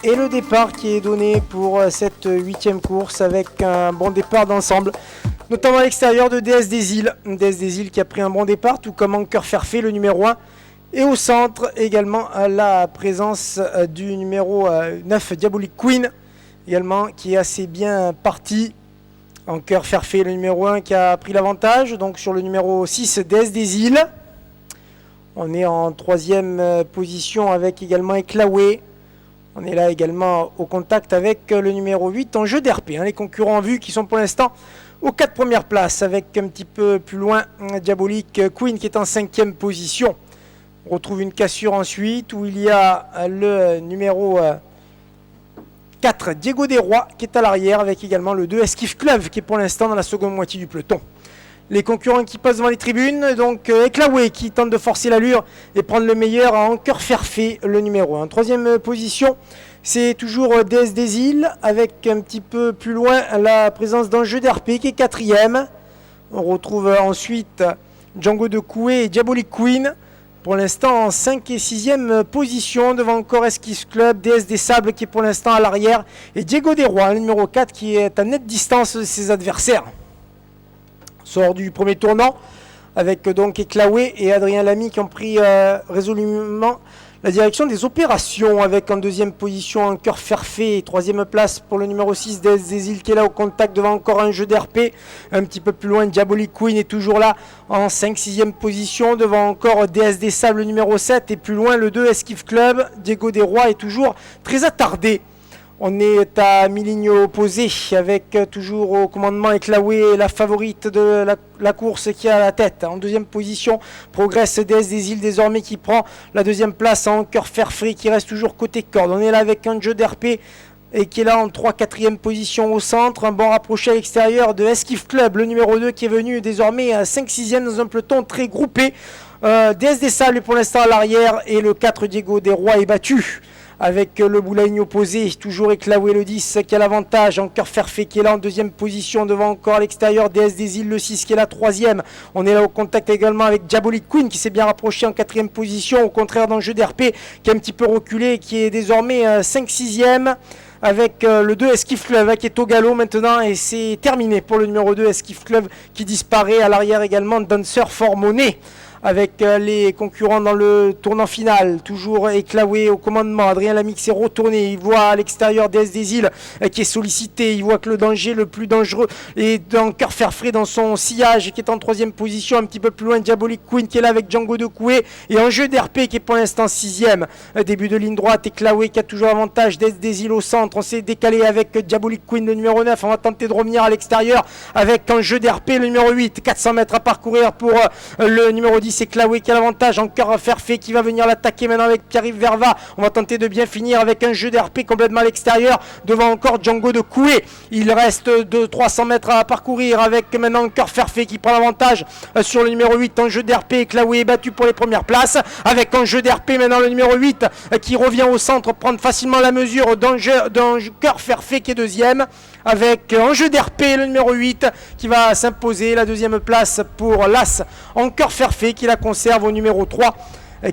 Et le départ qui est donné pour cette 8e course avec un bon départ d'ensemble, notamment à l'extérieur de DS des Îles. DS des Îles qui a pris un bon départ, tout comme Anker Fairfait, le numéro 1. Et au centre, également, la présence du numéro 9, Diabolic Queen, également, qui est assez bien parti. Anker Fairfait, le numéro 1, qui a pris l'avantage. Donc sur le numéro 6, DS des Îles. On est en 3e position avec également Eklaway. On est là également au contact avec le numéro 8 en jeu d'RP. Les concurrents en vue qui sont pour l'instant aux 4 premières places avec un petit peu plus loin Diabolic Queen qui est en 5e position. On retrouve une cassure ensuite où il y a le numéro 4 Diego Desrois qui est à l'arrière avec également le 2 Esquif Club qui est pour l'instant dans la seconde moitié du peloton. Les concurrents qui passent devant les tribunes, donc Eklaway qui tente de forcer l'allure et prendre le meilleur à Anker Fairfait, le numéro 1. 3e position, c'est toujours DS des Îles avec un petit peu plus loin la présence d'un jeu d'RP qui est 4e. On retrouve ensuite Django de Coué et Diabolic Queen. Pour l'instant en 5 et 6e position devant encore Esquif Club, DS des Sables qui est pour l'instant à l'arrière et Diego Desrois, le numéro 4 qui est à nette distance de ses adversaires. Sort du premier tournant avec donc Eklaway et Adrien Lamy qui ont pris résolument la direction des opérations avec en 2e position Anker Fairfait et 3e place pour le numéro 6 des Îles qui est là au contact devant encore un jeu d'RP. Un petit peu plus loin Diabolic Queen est toujours là en 5-6e position devant encore DS des Sables numéro 7 et plus loin le 2 Esquif Club. Diego Desrois est toujours très attardé. On est à mi-ligne opposée avec toujours au commandement Eklaway, la favorite de la course qui est à la tête. En 2e position, progresse DS des Îles désormais qui prend la 2e place à Anker Fairfait qui reste toujours côté corde. On est là avec un jeu d'RP et qui est là en 3-4e position au centre. Un bon rapproché à l'extérieur de Esquif Club, le numéro 2 qui est venu désormais à 5-6e dans un peloton très groupé. DS des Sables est pour l'instant à l'arrière et le 4 Diego Desrois est battu. Avec le Boulagne opposé, toujours Eklaway le 10 qui a l'avantage, Anker Fairfait qui est là en 2e position, devant encore à l'extérieur DS des Îles le 6 qui est là 3e. On est là au contact également avec Diabolic Queen qui s'est bien rapproché en 4e position, au contraire d'un jeu d'RP qui est un petit peu reculé, qui est désormais 5-6e. Avec le 2 Esquif Club qui est au galop maintenant et c'est terminé pour le numéro 2 Esquif Club qui disparaît à l'arrière également Dancer for Money. Avec les concurrents dans le tournant final, toujours Eklaway au commandement, Adrien Lamy s'est retourné, il voit à l'extérieur DS des Îles qui est sollicité, il voit que le danger le plus dangereux est Anker Fairfait dans son sillage qui est en 3e position, un petit peu plus loin Diabolic Queen qui est là avec Django de Coué et un jeu d'RP qui est pour l'instant 6e. Début de ligne droite, Eklaway qui a toujours avantage, DS des Îles au centre, on s'est décalé avec Diabolic Queen le numéro 9, on va tenter de revenir à l'extérieur avec un jeu d'RP le numéro 8, 400 mètres à parcourir pour le numéro 10. C'est Eklaway qui a l'avantage, Anker Fairfait qui va venir l'attaquer maintenant avec Pierre-Yves Verva. On va tenter de bien finir avec un jeu d'RP complètement à l'extérieur devant encore Django de Coué. Il reste de 300 mètres à parcourir avec maintenant Anker Fairfait qui prend l'avantage sur le numéro 8 en jeu d'RP. Eklaway est battu pour les premières places avec un jeu d'RP maintenant le numéro 8 qui revient au centre prendre facilement la mesure d'Anker Fairfait qui est 2e avec un jeu d'RP le numéro 8 qui va s'imposer la 2e place pour l'As Anker Fairfait qui la conserve au numéro 3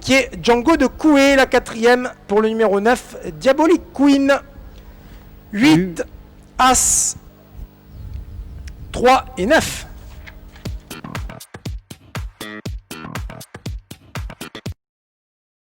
qui est Django de Coué, la 4e pour le numéro 9 Diabolic Queen. 8 As 3 et 9.